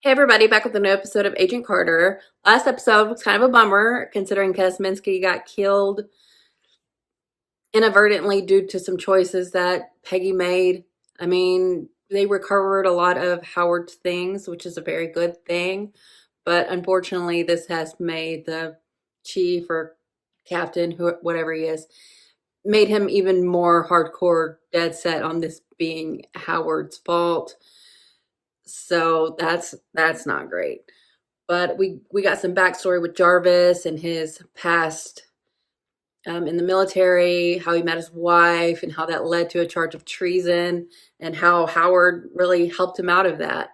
Hey everybody, back with a new episode of Agent Carter. Last episode was kind of a bummer considering Kosminski got killed inadvertently due to some choices that Peggy made. I mean, they recovered a lot of Howard's things, which is a very good thing, but unfortunately this has made the chief or captain, whatever he is, made him even more hardcore dead set on this being Howard's fault. So that's not great. But we got some backstory with Jarvis and his past in the military, how he met his wife, and how that led to a charge of treason, and how Howard really helped him out of that.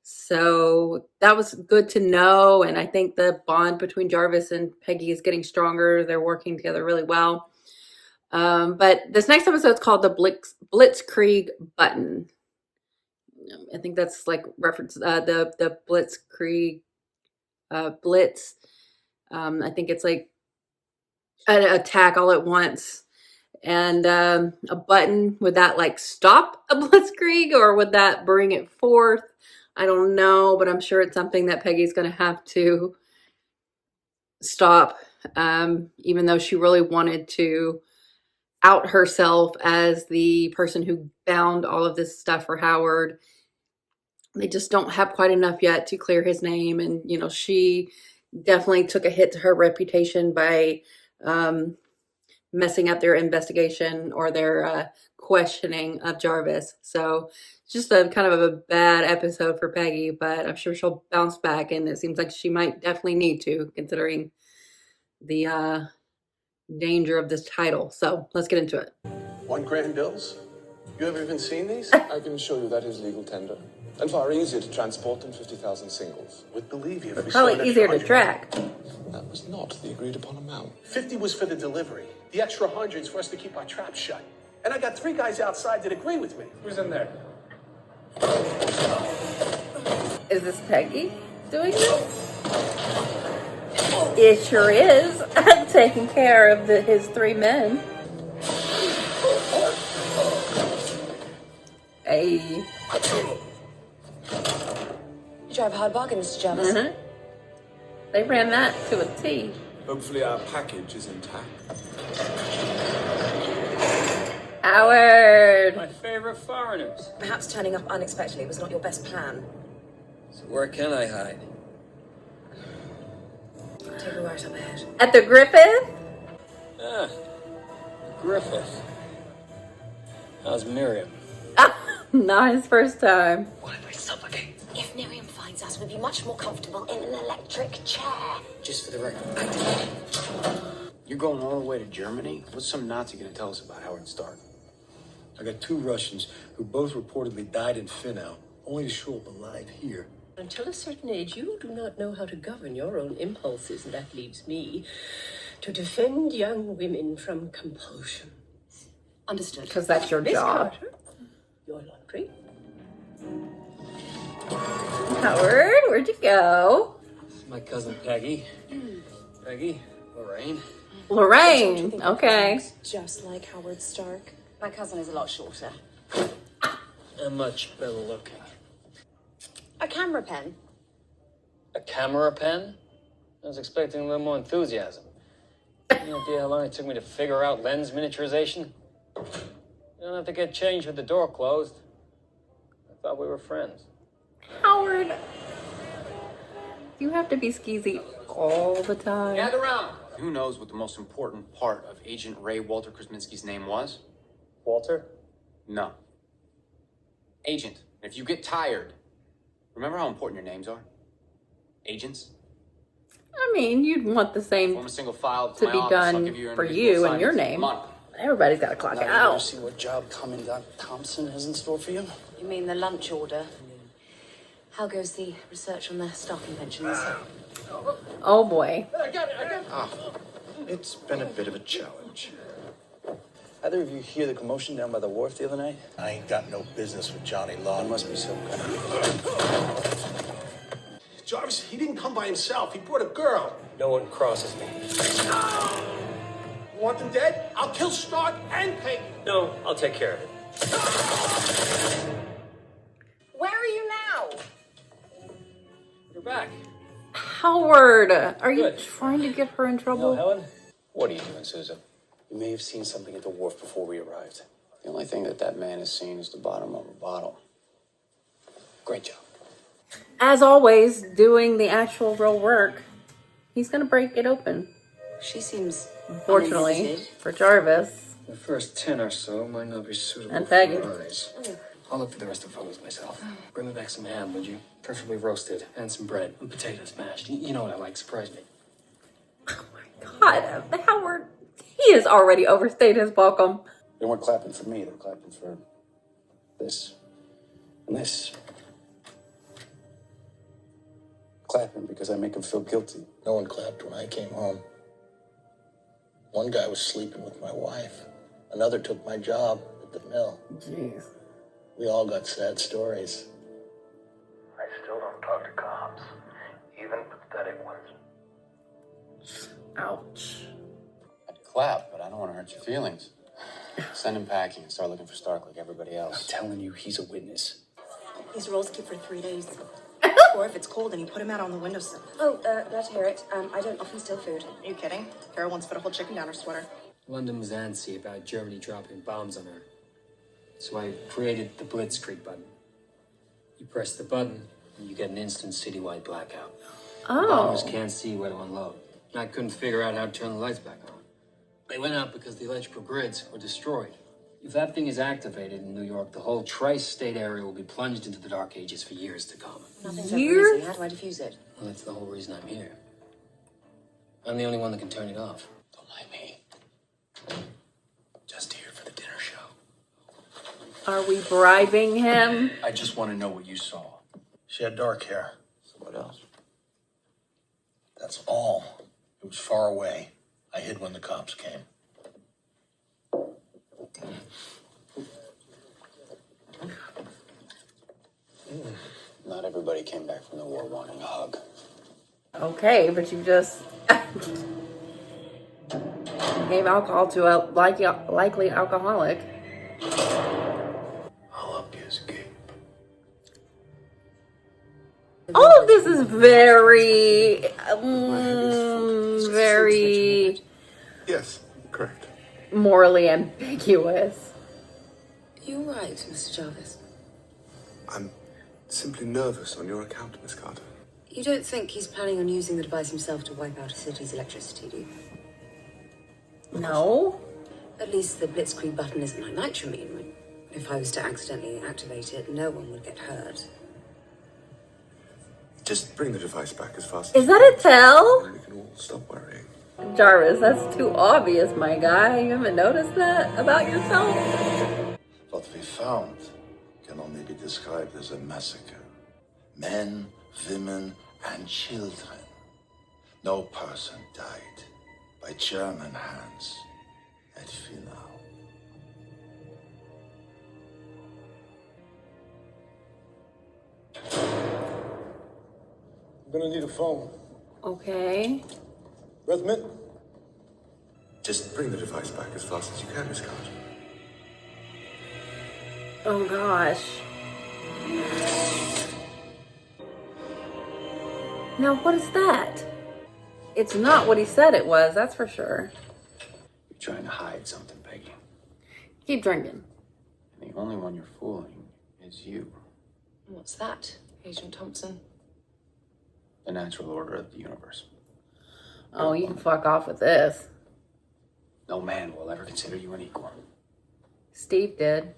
So that was good to know, and I think the bond between Jarvis and Peggy is getting stronger. They're working together really well. But this next episode is called the Blitzkrieg Button. I think that's like reference the Blitzkrieg blitz. I think it's like an attack all at once. And a button, would that like stop a blitzkrieg or would that bring it forth? I don't know, but I'm sure it's something that Peggy's going to have to stop, even though she really wanted to out herself as the person who found all of this stuff for Howard. They just don't have quite enough yet to clear his name. And, you know, she definitely took a hit to her reputation by messing up their investigation or their questioning of Jarvis. So it's just a kind of a bad episode for Peggy, but I'm sure she'll bounce back. And it seems like she might definitely need to, considering the danger of this title. So let's get into it. $1 grand bills? You ever even seen these? I can show you that is legal tender. And far easier to transport than 50,000 singles. Would believe you if we Probably saw an easier extra to track. That was not the agreed upon amount. 50 was for the delivery. The extra 100's for us to keep our trap shut. And I got 3 guys outside that agree with me. Who's in there? Is this Peggy doing this? It sure is. Taking care of his 3 men. Hey. You drive hard bargains, Jarvis. They ran that to a T. Hopefully our package is intact. Howard. My favorite foreigners. Perhaps turning up unexpectedly was not your best plan. So where can I hide? Take a right up ahead. At the Griffith? Ah, Griffith. How's Miriam? Not his first time. What if I suffocate? If Miriam finds us, we'd be much more comfortable in an electric chair. Just for the record, I did. You're going all the way to Germany? What's some Nazi gonna tell us about Howard Stark? I got 2 Russians who both reportedly died in Finau, only to show up alive here. Until a certain age, you do not know how to govern your own impulses, and that leaves me to defend young women from compulsion. Understood. Because that's your Miss job. Carter, your laundry. Howard, where'd you go? This is my cousin Peggy. Peggy, Lorraine. Lorraine. Okay. Just like Howard Stark. My cousin is a lot shorter. And much better looking. A camera pen. A camera pen? I was expecting a little more enthusiasm. Any idea how long it took me to figure out lens miniaturization? You don't have to get changed with the door closed. I thought we were friends. Howard. You have to be skeezy all the time. Gather around. Who knows what the most important part of Agent Ray Walter Krasinski's name was? Walter? No. Agent. If you get tired, remember how important your names are? Agents. I mean, you'd want the same Form a single file to my be office. I'll done give you your for individual you and your assignments. name. Come on. Everybody's got to clock Now you ever out. see what job Commandant Thompson has in store for you? You mean the lunch order? How goes the research on the staff conventions? Oh boy. It's been a bit of a challenge. Either of you hear the commotion down by the wharf the other night? I ain't got no business with Johnny Law. There must be some kind of... Jarvis, he didn't come by himself. He brought a girl. No one crosses me. You want them dead? I'll kill Stark and Peggy. No, I'll take care of it. Where are you now? You're back. Howard, are you Good. trying to get her in No, trouble? Helen? What are you doing, Susan? You may have seen something at the wharf before we arrived. The only thing that man has seen is the bottom of a bottle. Great job. As always, doing the actual real work. He's gonna break it open. She seems Unfortunately uninhibited. for Jarvis. The first 10 or so might not be suitable And for Peggy. your eyes. I'll look for the rest of the photos myself. Bring me back some ham, would you? Preferably roasted, and some bread, and potatoes mashed. You know what I like, surprise me. God, Howard, he has already overstayed his welcome. They weren't clapping for me, they were clapping for this and this. Clapping because I make them feel guilty. No one clapped when I came home. One guy was sleeping with my wife. Another took my job at the mill. Jeez. We all got sad stories. I still don't talk to cops, even pathetic ones. Ouch. I'd clap, but I don't want to hurt your feelings. Send him packing and start looking for Stark like everybody else. Telling you, he's a witness. These rolls keep for 3 days. Or if it's cold, then you put them out on the windowsill. Oh, glad to hear it. I don't often steal food. Are you kidding? Kara once put a whole chicken down her sweater. London was antsy about Germany dropping bombs on her. So I created the Blitzkrieg Button. You press the button, and you get an instant citywide blackout. Bombers Oh. can't see where to unload. And I couldn't figure out how to turn the lights back on. They went out because the electrical grids were destroyed. If that thing is activated in New York, the whole tri-state area will be plunged into the dark ages for years to come. Nothing's ever Years? easy. How do I defuse it? Well, that's the whole reason I'm here. I'm the only one that can turn it off. Don't mind me. Just here for the dinner show. Are we bribing him? I just want to know what you saw. She had dark hair. So what else? That's all. It was far away. I hid when the cops came. Not everybody came back from the war wanting a hug. Okay, but you just gave alcohol to a likely alcoholic. I'll up you as a gig. All of this is very, very Yes, correct. morally ambiguous. You're right, Mr. Jarvis. I'm simply nervous on your account, Miss Carter. You don't think he's planning on using the device himself to wipe out a city's electricity, do you? No. At least the Blitzkrieg button isn't like nitramine. If I was to accidentally activate it, no one would get hurt. Just bring the device back as fast Is as that you a tell? can. We can all stop worrying. Jarvis, that's too obvious, my guy. You haven't noticed that about yourself? What we found can only be described as a massacre. Men, women, and children. No person died by German hands at Finau. I'm gonna need a phone. Okay. Breath mint? Just bring the device back as fast as you can, Miss Carter. Oh gosh. Now what is that? It's not what he said it was, that's for sure. You're trying to hide something, Peggy. Keep drinking. And the only one you're fooling is you. What's that, Agent Thompson? The natural order of the universe. Oh, you can fuck off with this. No man will ever consider you an equal. Steve did.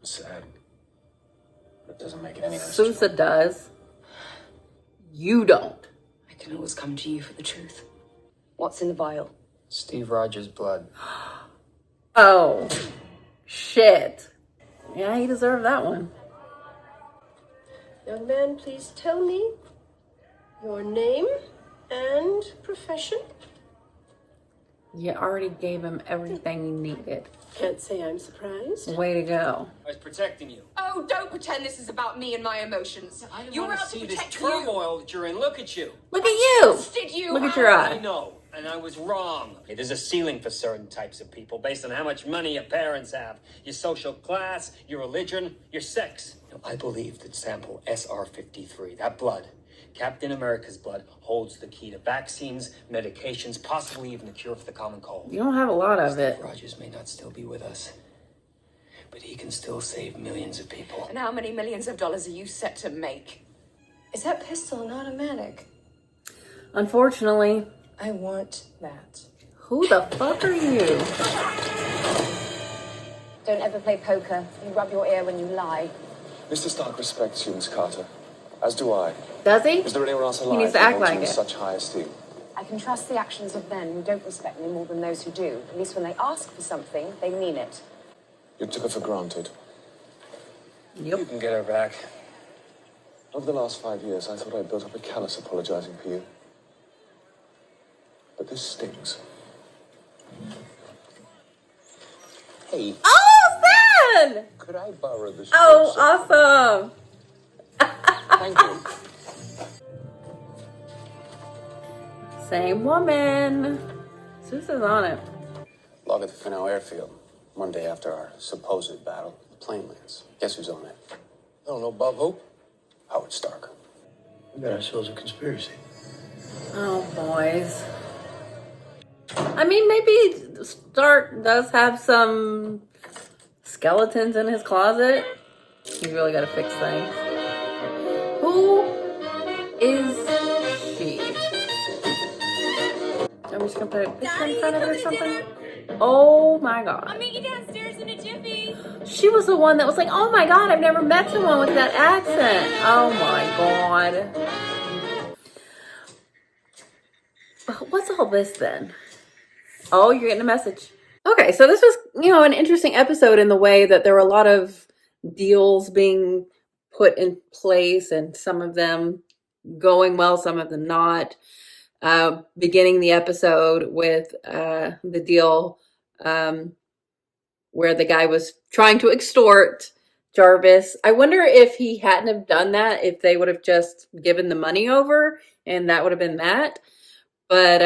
It's sad. But it doesn't make it any less Sousa true. does. You don't. I can always come to you for the truth. What's in the vial? Steve Rogers' blood. Oh. Shit. Yeah, he deserved that one. Young man, please tell me your name and profession. You already gave him everything he needed. Can't say I'm surprised. Way to go. I was protecting you. Oh, don't pretend this is about me and my emotions. I You were want to out to see this protect turmoil that you're in. Look at you. Look at you. Did you? Look at your I eye. know, and I was wrong. There's a ceiling for certain types of people based on how much money your parents have, your social class, your religion, your sex. Now, I believe that sample SR53, that blood, Captain America's blood holds the key to vaccines, medications, possibly even a cure for the common cold. You don't have a lot of it. Steve Rogers may not still be with us, but he can still save millions of people. And how many millions of dollars are you set to make? Is that pistol an automatic? Unfortunately. I want that. Who the fuck are you? Don't ever play poker. You rub your ear when you lie. Mr. Stark respects you, Miss Carter. As do I. Does he? Is there anyone else He alive needs to who act holds like you in it. such high esteem? I can trust the actions of men who don't respect me more than those who do. At least when they ask for something, they mean it. You took her for granted. Yep. You can get her back. Over the last 5 years, I thought I built up a callous apologizing for you. But this stings. Hey, Oh, Stan! could I borrow this? Oh, awesome. Thank you. Same woman. Susan's on it. Log at the Finau airfield. One day after our supposed battle, the plane lands. Guess who's on it? I don't know, Bob Hope. Howard Stark. We got ourselves a conspiracy. Oh, boys. I mean, maybe Stark does have some skeletons in his closet. He's really got to fix things. Who is she? Are we just going to put a picture in front of her or something? Oh my god. I'll meet you downstairs in a jiffy. She was the one that was like, oh my god, I've never met someone with that accent. Oh my god. What's all this then? Oh, you're getting a message. Okay, so this was, an interesting episode in the way that there were a lot of deals being put in place and some of them going well, some of them not. Beginning the episode with the deal where the guy was trying to extort Jarvis. I wonder if he hadn't have done that, if they would have just given the money over and that would have been that. But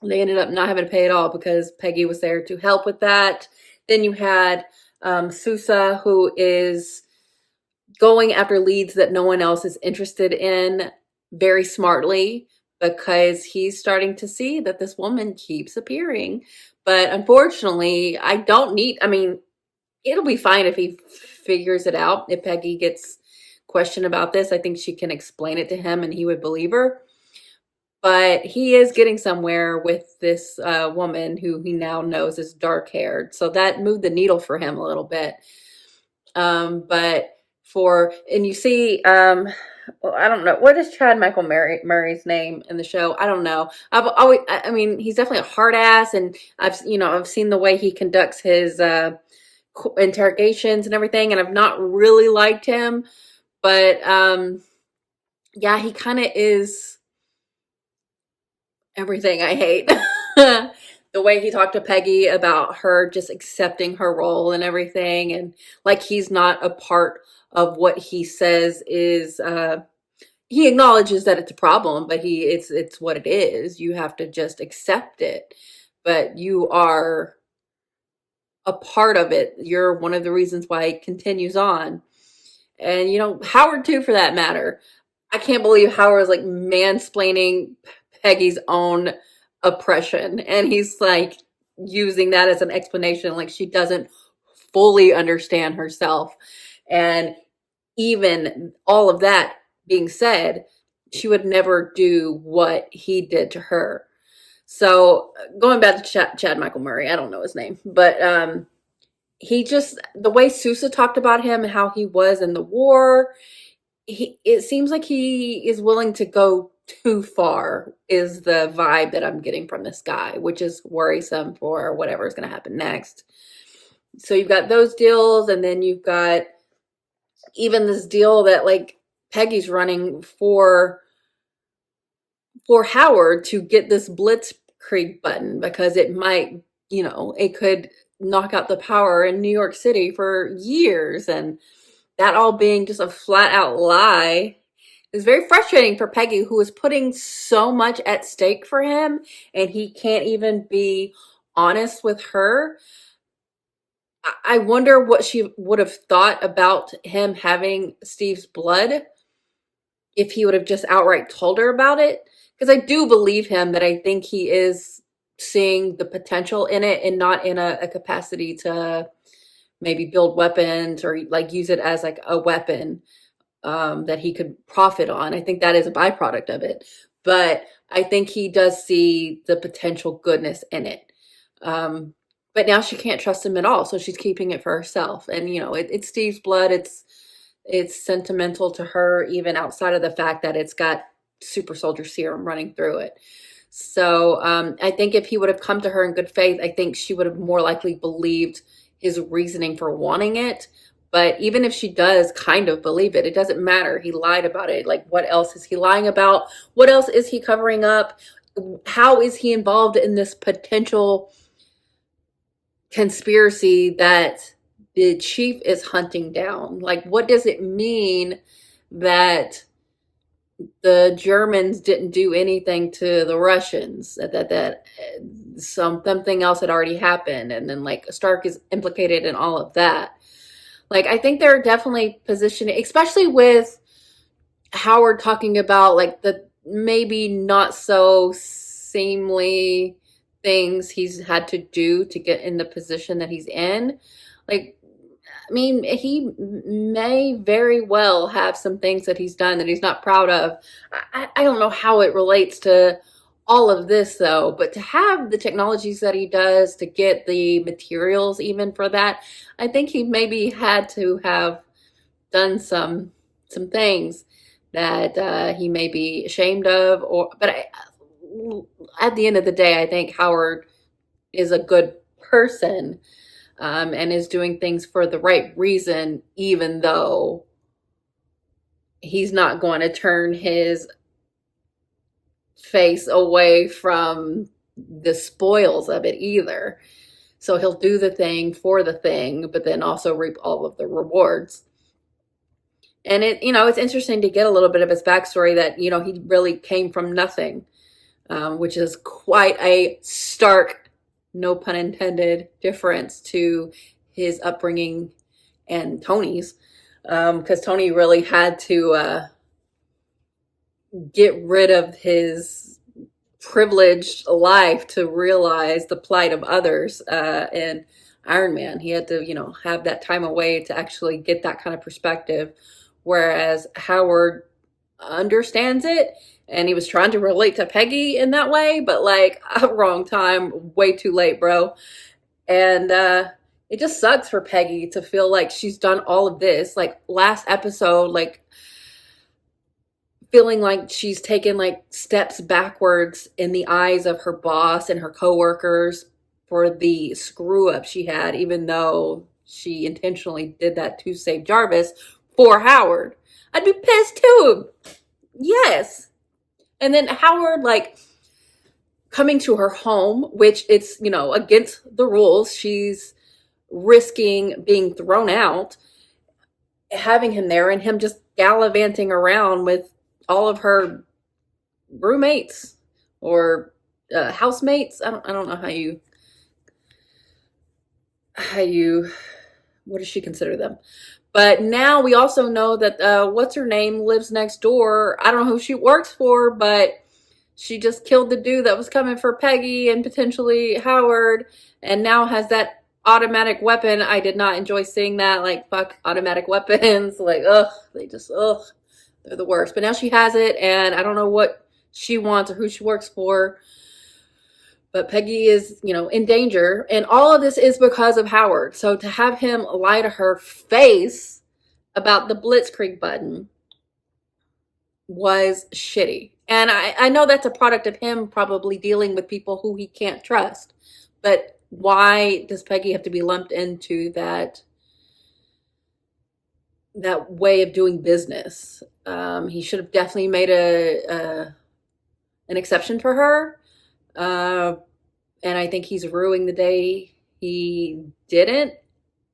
they ended up not having to pay it all because Peggy was there to help with that. Then you had Sousa, who is going after leads that no one else is interested in very smartly, because he's starting to see that this woman keeps appearing. But unfortunately, it'll be fine if he figures it out. If Peggy gets questioned about this, I think she can explain it to him and he would believe her. But he is getting somewhere with this woman who he now knows is dark-haired. So that moved the needle for him a little bit. And you see, I don't know, what is Chad Michael Murray's name in the show? I don't know. He's definitely a hard ass, and I've seen the way he conducts his interrogations and everything, and I've not really liked him. But yeah, he kind of is everything I hate. The way he talked to Peggy about her just accepting her role and everything, and like he's not a part of what he says is he acknowledges that it's a problem, but it's what it is. You have to just accept it. But you are a part of it. You're one of the reasons why it continues on. And Howard too, for that matter. I can't believe Howard is like mansplaining Peggy's own oppression, and he's like using that as an explanation, like she doesn't fully understand herself. And even all of that being said, she would never do what he did to her. So going back to Chad Michael Murray, I don't know his name, but the way Sousa talked about him and how he was in the war, it seems like he is willing to go too far, is the vibe that I'm getting from this guy, which is worrisome for whatever is going to happen next. So you've got those deals, and then you've got even this deal that like Peggy's running for Howard to get this Blitzkrieg button, because it might, it could knock out the power in New York City for years, and that all being just a flat out lie is very frustrating for Peggy, who is putting so much at stake for him, and he can't even be honest with her. I wonder what she would have thought about him having Steve's blood if he would have just outright told her about it. Because I do believe him that I think he is seeing the potential in it and not in a capacity to maybe build weapons or like use it as like a weapon that he could profit on. I think that is a byproduct of it. But I think he does see the potential goodness in it. But now she can't trust him at all, so she's keeping it for herself. And you know, it's Steve's blood. It's sentimental to her, even outside of the fact that it's got super soldier serum running through it. So I think if he would have come to her in good faith, I think she would have more likely believed his reasoning for wanting it. But even if she does kind of believe it, it doesn't matter. He lied about it. Like, what else is he lying about? What else is he covering up? How is he involved in this potential conspiracy that the chief is hunting down? Like, what does it mean that the Germans didn't do anything to the Russians? That something else had already happened, and then like Stark is implicated in all of that. Like, I think they're definitely positioning, especially with Howard talking about like the maybe not so seemly things he's had to do to get in the position that he's in. Like, I mean, he may very well have some things that he's done that he's not proud of. I don't know how it relates to all of this though, but to have the technologies that he does, to get the materials even for that, I think he maybe had to have done some things that he may be ashamed of. At the end of the day, I think Howard is a good person and is doing things for the right reason, even though he's not going to turn his face away from the spoils of it either. So he'll do the thing for the thing, but then also reap all of the rewards. And it's interesting to get a little bit of his backstory that, he really came from nothing, which is quite a stark, no pun intended, difference to his upbringing and Tony's. Because Tony really had to get rid of his privileged life to realize the plight of others. And Iron Man, he had to, have that time away to actually get that kind of perspective. Whereas Howard understands it, and he was trying to relate to Peggy in that way, but like, wrong time, way too late, bro. And it just sucks for Peggy to feel like she's done all of this. Like last episode, like feeling like she's taken like steps backwards in the eyes of her boss and her coworkers for the screw up she had, even though she intentionally did that to save Jarvis for Howard. I'd be pissed too. Yes. And then Howard, like, coming to her home, which it's, against the rules. She's risking being thrown out, having him there, and him just gallivanting around with all of her roommates or housemates. I don't know how you what does she consider them? But now we also know that what's her name lives next door. I don't know who she works for, but she just killed the dude that was coming for Peggy and potentially Howard, and now has that automatic weapon. I did not enjoy seeing that. Like, fuck automatic weapons. Like, they're the worst. But now she has it, and I don't know what she wants or who she works for. But Peggy is, in danger. And all of this is because of Howard. So to have him lie to her face about the Blitzkrieg button was shitty. And I know that's a product of him probably dealing with people who he can't trust. But why does Peggy have to be lumped into that way of doing business? He should have definitely made an exception for her. And I think he's ruining the day he didn't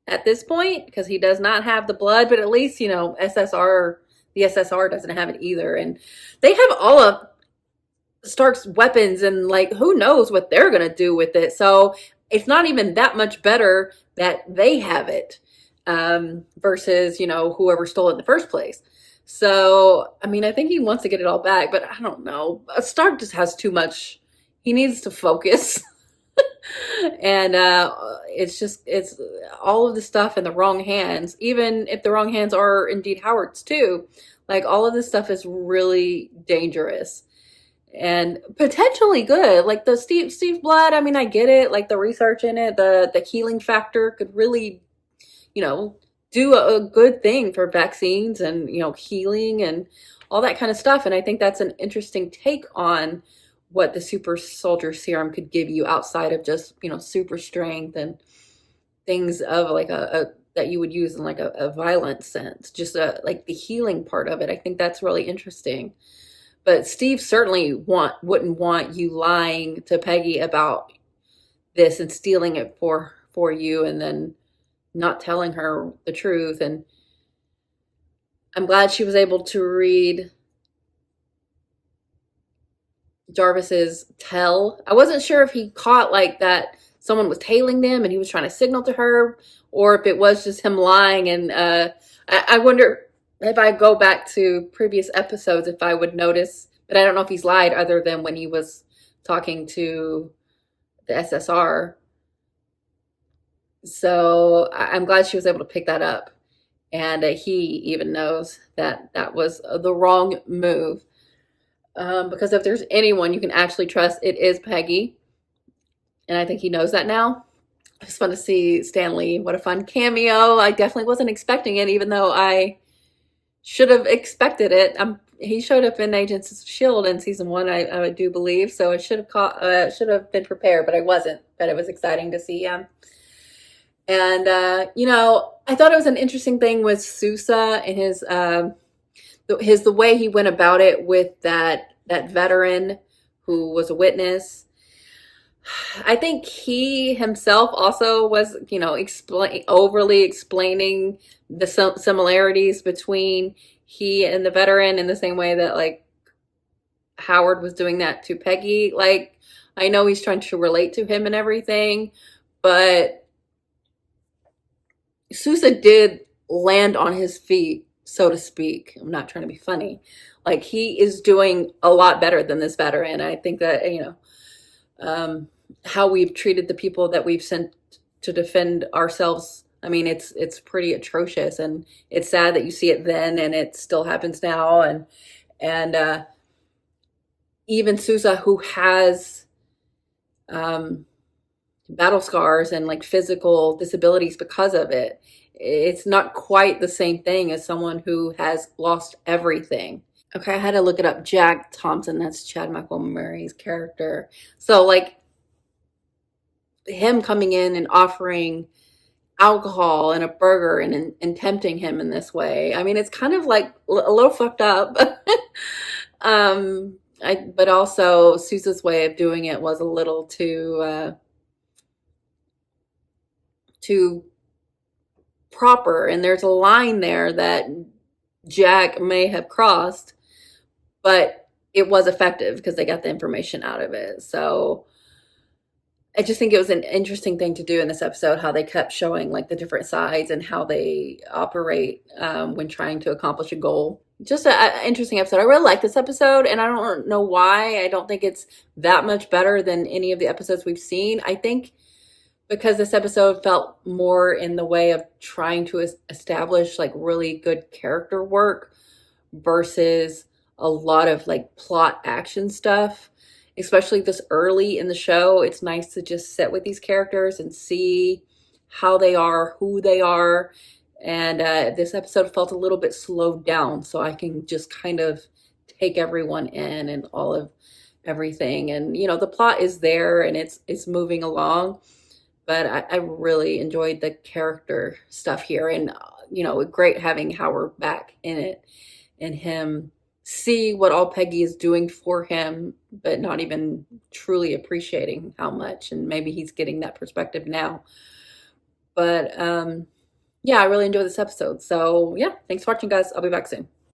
at this point, because he does not have the blood, but at least, the SSR doesn't have it either. And they have all of Stark's weapons, and like, who knows what they're going to do with it. So it's not even that much better that they have it, versus, whoever stole it in the first place. So, I mean, I think he wants to get it all back, but I don't know. Stark just has too much. He needs to focus. And it's all of the stuff in the wrong hands, even if the wrong hands are indeed Howard's too. Like all of this stuff is really dangerous and potentially good. Like the Steve blood, I mean, I get it. Like the research in it, the healing factor could really, you know, do a good thing for vaccines and, you know, healing and all that kind of stuff. And I think that's an interesting take on what the super soldier serum could give you outside of just, you know, super strength and things of like a that you would use in like a violent sense, just like the healing part of it. I think that's really interesting. But Steve certainly wouldn't want you lying to Peggy about this and stealing it for you and then not telling her the truth. And I'm glad she was able to read Jarvis's tell. I wasn't sure if he caught like that someone was tailing them and he was trying to signal to her, or if it was just him lying. And I wonder if I go back to previous episodes if I would notice, but I don't know if he's lied other than when he was talking to the SSR. So I'm glad she was able to pick that up. And he even knows that that was the wrong move. Because if there's anyone you can actually trust, it is Peggy. And I think he knows that now. I just want to see Stan Lee. What a fun cameo. I definitely wasn't expecting it, even though I should have expected it. He showed up in Agents of S.H.I.E.L.D. in season 1, I do believe. So I should have been prepared, but I wasn't. But it was exciting to see him. And, you know, I thought it was an interesting thing with Sousa and the way he went about it with that veteran who was a witness. I think he himself also was, you know, overly explaining the similarities between he and the veteran in the same way that like Howard was doing that to Peggy. Like, I know he's trying to relate to him and everything, but Sousa did land on his feet, so to speak. I'm not trying to be funny. Like, he is doing a lot better than this veteran. I think that, you know, how we've treated the people that we've sent to defend ourselves, I mean, it's pretty atrocious, and it's sad that you see it then and it still happens now. And even Sousa, who has battle scars and like physical disabilities because of it, it's not quite the same thing as someone who has lost everything. Okay, I had to look it up. Jack Thompson, that's Chad Michael Murray's character. So like him coming in and offering alcohol and a burger and tempting him in this way, I mean, it's kind of like a little fucked up. But also Sousa's way of doing it was a little too proper, and there's a line there that Jack may have crossed, but it was effective because they got the information out of it. So I just think it was an interesting thing to do in this episode, how they kept showing like the different sides and how they operate when trying to accomplish a goal. Just an interesting episode. I really like this episode, and I don't know why. I don't think it's that much better than any of the episodes we've seen. I think because this episode felt more in the way of trying to establish like really good character work versus a lot of like plot action stuff, especially this early in the show. It's nice to just sit with these characters and see how they are, who they are. And this episode felt a little bit slowed down, so I can just kind of take everyone in and all of everything. And, you know, the plot is there and it's moving along. But I really enjoyed the character stuff here. And, you know, great having Howard back in it and him see what all Peggy is doing for him, but not even truly appreciating how much. And maybe he's getting that perspective now. But, yeah, I really enjoyed this episode. So, yeah, thanks for watching, guys. I'll be back soon.